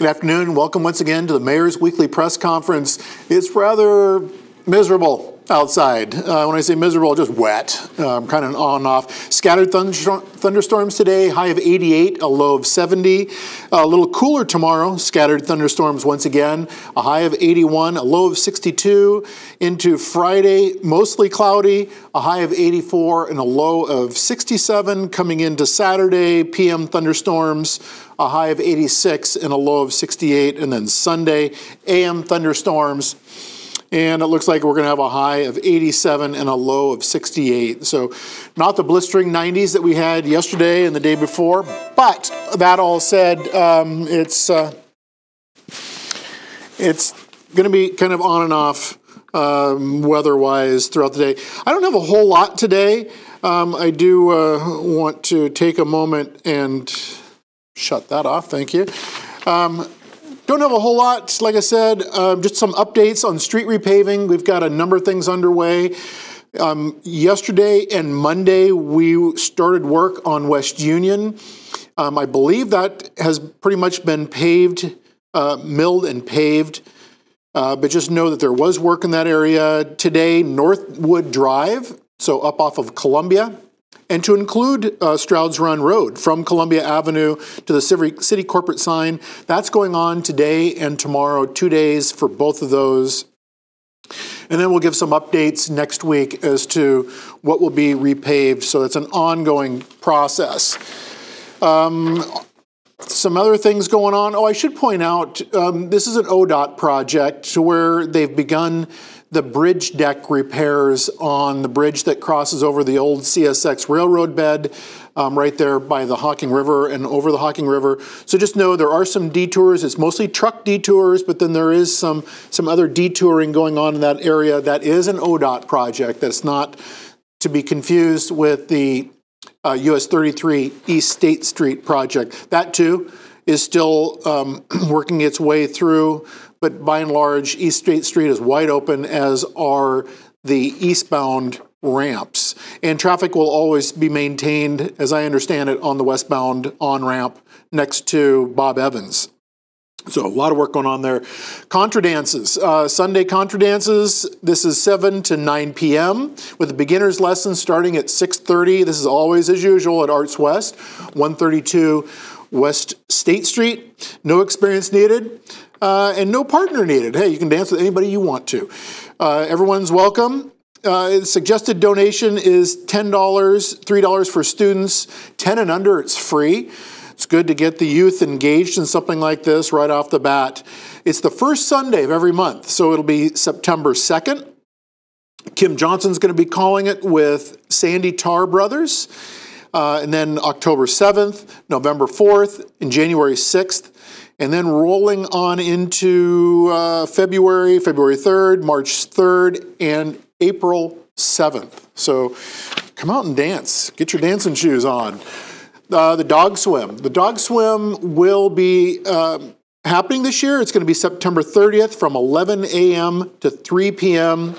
Good afternoon. Welcome once again to the Mayor's Weekly Press Conference. It's rather miserable outside. When I say miserable, just wet, kind of on and off. Scattered thunderstorms today, high of 88, a low of 70. A little cooler tomorrow, scattered thunderstorms once again, a high of 81, a low of 62. Into Friday, mostly cloudy, a high of 84 and a low of 67. Coming into Saturday, PM thunderstorms, a high of 86 and a low of 68. And then Sunday, AM thunderstorms. And it looks like we're going to have a high of 87 and a low of 68. So not the blistering 90s that we had yesterday and the day before. But that all said, it's going to be kind of on and off weather-wise throughout the day. I don't have a whole lot today. I do want to take a moment and shut that off. Thank you. Don't have a whole lot, like I said, just some updates on street repaving. We've got a number of things underway. Yesterday and Monday, we started work on West Union. I believe that has pretty much been paved, milled and paved, but just know that there was work in that area. Today, Northwood Drive, so up off of Columbia, and to include Strouds Run Road from Columbia Avenue to the city corporate sign. That's going on today and tomorrow, 2 days for both of those. And then we'll give some updates next week as to what will be repaved. So it's an ongoing process. Some other things going on. Oh, I should point out, this is an ODOT project to where they've begun the bridge deck repairs on the bridge that crosses over the old CSX railroad bed right there by the Hocking River and over the Hocking River. So just know there are some detours. It's mostly truck detours, but then there is some other detouring going on in that area. That is an ODOT project. That's not to be confused with the US 33 East State Street project. That too is still working its way through. But by and large, East State Street is wide open, as are the eastbound ramps. And traffic will always be maintained, as I understand it, on the westbound on-ramp next to Bob Evans. So a lot of work going on there. Contra dances, Sunday contra dances. This is 7 to 9 p.m. with the beginner's lesson starting at 6:30. This is always as usual at Arts West, 132 West State Street. No experience needed. And no partner needed. Hey, you can dance with anybody you want to. Everyone's welcome. Suggested donation is $10, $3 for students. 10 and under, it's free. It's good to get the youth engaged in something like this right off the bat. It's the first Sunday of every month, so it'll be September 2nd. Kim Johnson's going to be calling it with Sandy Tar Brothers. And then October 7th, November 4th, and January 6th. And then rolling on into February 3rd, March 3rd, and April 7th. So come out and dance. Get your dancing shoes on. The dog swim. The dog swim will be happening this year. It's going to be September 30th from 11 a.m. to 3 p.m.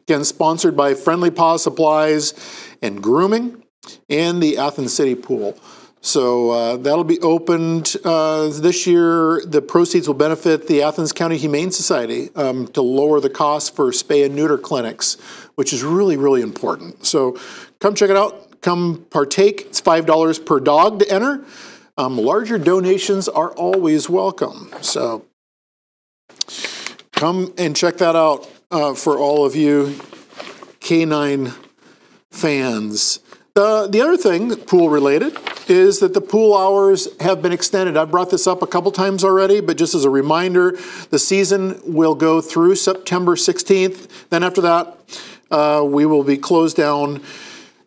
Again, sponsored by Friendly Paw Supplies and Grooming and the Athens City Pool. So that'll be opened this year. The proceeds will benefit the Athens County Humane Society to lower the cost for spay and neuter clinics, which is really, really important. So come check it out. Come partake. It's $5 per dog to enter. Larger donations are always welcome. So come and check that out for all of you canine fans. The other thing, pool related, is that the pool hours have been extended. I've brought this up a couple times already, but just as a reminder, the season will go through September 16th. Then after that, we will be closed down.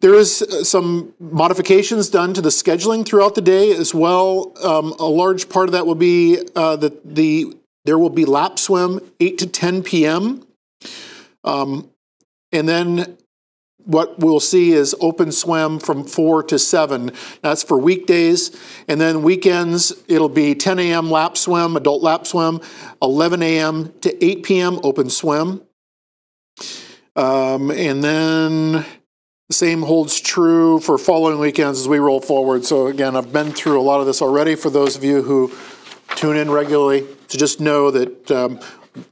There is some modifications done to the scheduling throughout the day as well. A large part of that will be there will be lap swim 8 to 10 p.m. And then what we'll see is open swim from 4 to 7. That's for weekdays. And then weekends, it'll be 10 a.m. lap swim, adult lap swim, 11 a.m. to 8 p.m. open swim. And then the same holds true for following weekends as we roll forward. So again, I've been through a lot of this already for those of you who tune in regularly to just know that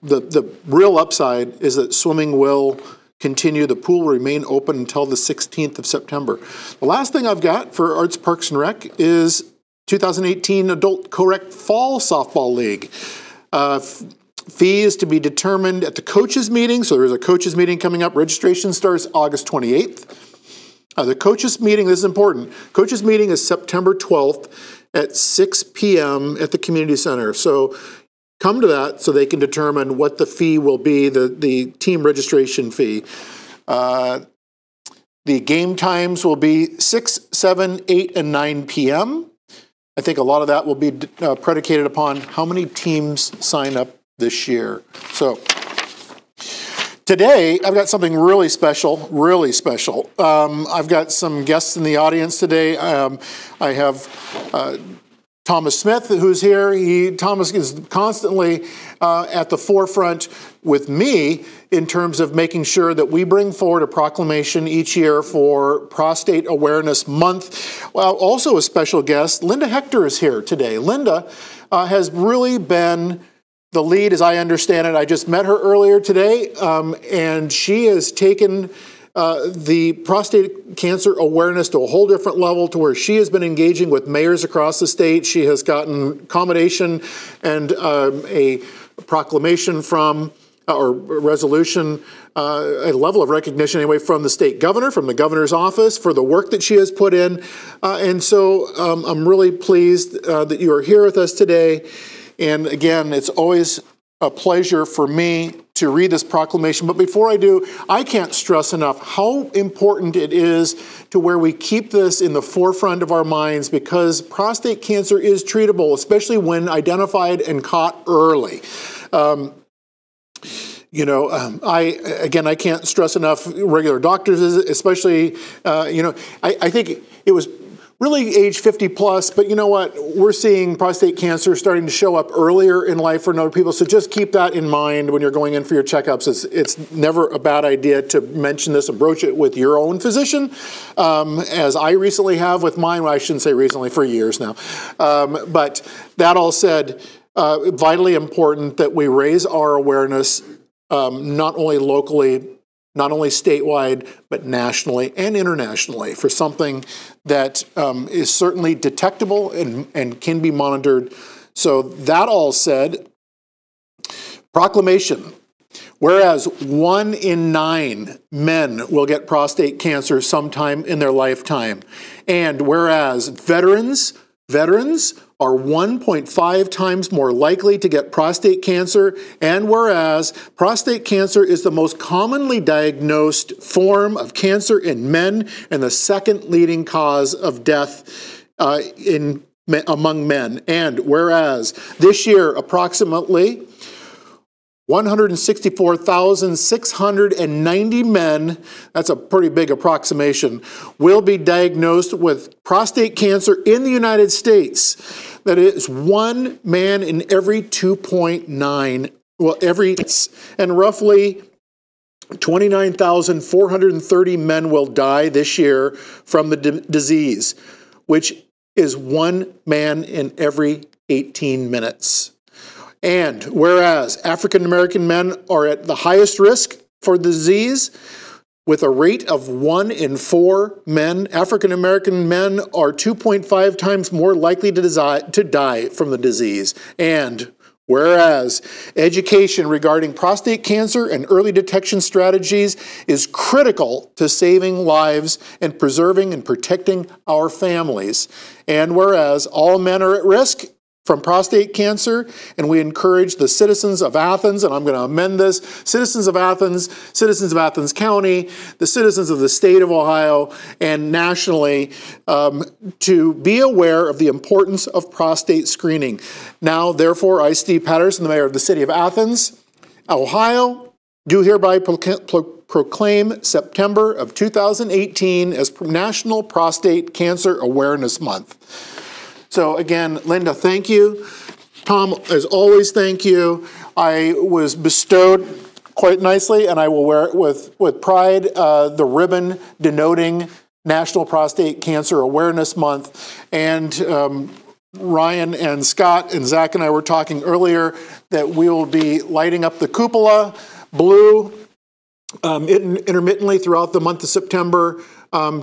the real upside is that swimming will continue. The pool will remain open until the 16th of September. The last thing I've got for Arts, Parks, and Rec is 2018 Adult Co-Rec Fall Softball League. Fee is to be determined at the coaches meeting. So there's a coaches meeting coming up. Registration starts August 28th. The coaches meeting, this is important. Coaches meeting is September 12th at 6 p.m. at the community center. So come to that so they can determine what the fee will be, the team registration fee. The game times will be 6, 7, 8, and 9 p.m. I think a lot of that will be predicated upon how many teams sign up this year. So today, I've got something really special, really special. I've got some guests in the audience today. I have Thomas Smith, who's here. Thomas is constantly at the forefront with me in terms of making sure that we bring forward a proclamation each year for Prostate Awareness Month. Well, also a special guest, Linda Hector is here today. Linda has really been the lead, as I understand it. I just met her earlier today, and she has taken the prostate cancer awareness to a whole different level, to where she has been engaging with mayors across the state. She has gotten accommodation and a proclamation from, or resolution, a level of recognition anyway, from the state governor, from the governor's office, for the work that she has put in. And so I'm really pleased that you are here with us today. And again, it's always a pleasure for me to read this proclamation. But before I do, I can't stress enough how important it is to where we keep this in the forefront of our minds, because prostate cancer is treatable, especially when identified and caught early. I can't stress enough regular doctors, especially, I think it was really age 50 plus, but you know what? We're seeing prostate cancer starting to show up earlier in life for other people. So just keep that in mind when you're going in for your checkups. It's never a bad idea to mention this and broach it with your own physician, as I recently have with mine. Well, I shouldn't say recently, for years now. But that all said, vitally important that we raise our awareness, not only locally, not only statewide, but nationally and internationally, for something that is certainly detectable and can be monitored. So that all said, proclamation. Whereas 1 in 9 men will get prostate cancer sometime in their lifetime, and whereas veterans are 1.5 times more likely to get prostate cancer, and whereas prostate cancer is the most commonly diagnosed form of cancer in men and the second leading cause of death among men, and whereas this year approximately 164,690 men, that's a pretty big approximation, will be diagnosed with prostate cancer in the United States. That is 1 man in every 2.9, and roughly 29,430 men will die this year from the disease, which is 1 man in every 18 minutes. And whereas African American men are at the highest risk for the disease, with a rate of 1 in 4 men, African American men are 2.5 times more likely to die from the disease. And whereas education regarding prostate cancer and early detection strategies is critical to saving lives and preserving and protecting our families. And whereas all men are at risk from prostate cancer, and we encourage the citizens of Athens, and I'm going to amend this, citizens of Athens County, the citizens of the state of Ohio, and nationally, to be aware of the importance of prostate screening. Now, therefore, I, Steve Patterson, the mayor of the city of Athens, Ohio, do hereby proclaim September of 2018 as National Prostate Cancer Awareness Month. So again, Linda, thank you. Tom, as always, thank you. I was bestowed quite nicely, and I will wear it with pride, the ribbon denoting National Prostate Cancer Awareness Month. And Ryan and Scott and Zach and I were talking earlier that we will be lighting up the cupola blue intermittently throughout the month of September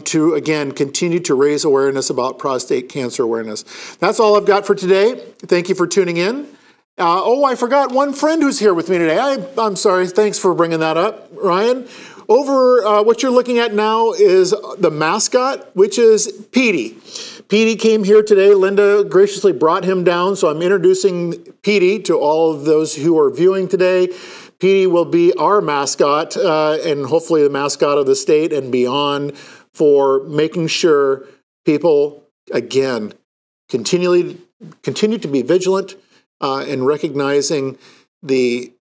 to, again, continue to raise awareness about prostate cancer awareness. That's all I've got for today. Thank you for tuning in. I forgot one friend who's here with me today. I'm sorry. Thanks for bringing that up, Ryan. Over what you're looking at now is the mascot, which is Petey. Petey came here today. Linda graciously brought him down, so I'm introducing Petey to all of those who are viewing today. Petey will be our mascot and hopefully the mascot of the state and beyond for making sure people, again, continue to be vigilant in recognizing the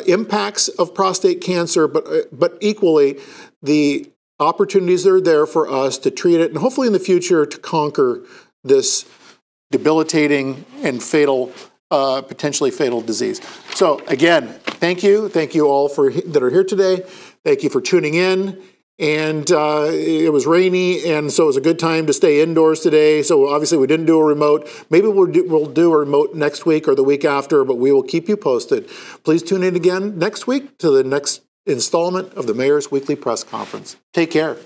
impacts of prostate cancer, but equally the opportunities that are there for us to treat it and hopefully in the future to conquer this debilitating and fatal, potentially fatal disease. So again, thank you all that are here today. Thank you for tuning in. And it was rainy, and so it was a good time to stay indoors today. So obviously we didn't do a remote. Maybe we'll do a remote next week or the week after, but we will keep you posted. Please tune in again next week to the next installment of the Mayor's Weekly Press Conference. Take care.